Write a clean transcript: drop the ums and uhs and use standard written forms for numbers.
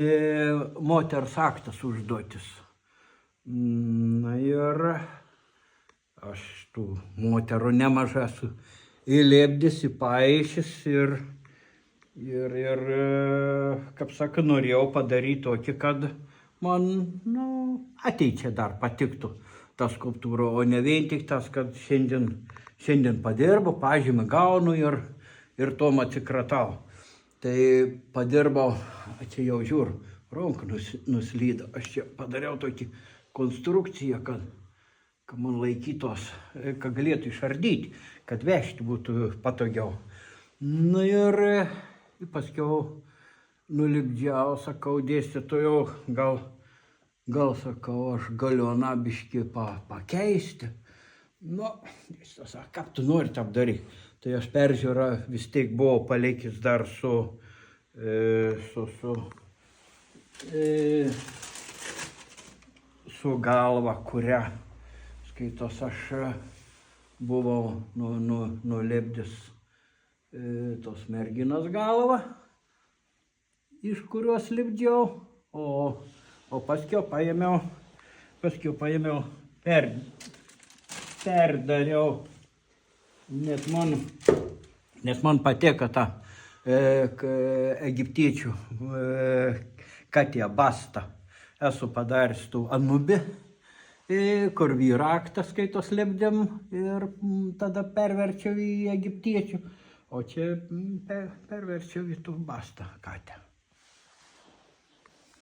Moters aktas užduotis. Na ir aš tų moterų nemažai esu įlėpdis, įpaišęs ir, kaip sakai, norėjau padaryti tokį, kad man ateičiai dar patiktų ta skulptūra, o ne vien tik tas, kad šiandien padirbu, pažymį gaunu ir tom atsikratau. Tai padirbau, čia jau žiūriu, ranka nuslydo. Aš čia padariau tokį konstrukciją, kad man laikytos, kad galėtų išardyti, kad vežti būtų patogiau. Na ir paskiau nulipdžiau, sakau, dėstytojau, gal sakau, aš galiu aną biškį pakeisti. Nu, jis sako, kaip tu nori tą daryti. Tai aš peržiūrą vis tiek buvau palikęs dar su galva, kurią, skaitos, aš buvau nulipdęs tos merginos galvą, iš kurios lipdžiau, o paskiau paėmiau, perdariau, nes man patiko ta egiptiečių katė basta. Esu padaręs tų Anubį, kur vyraktą, skaitos, lipdėm ir tada perverčiau į egiptiečių, o čia perverčiau į tų bastą katę.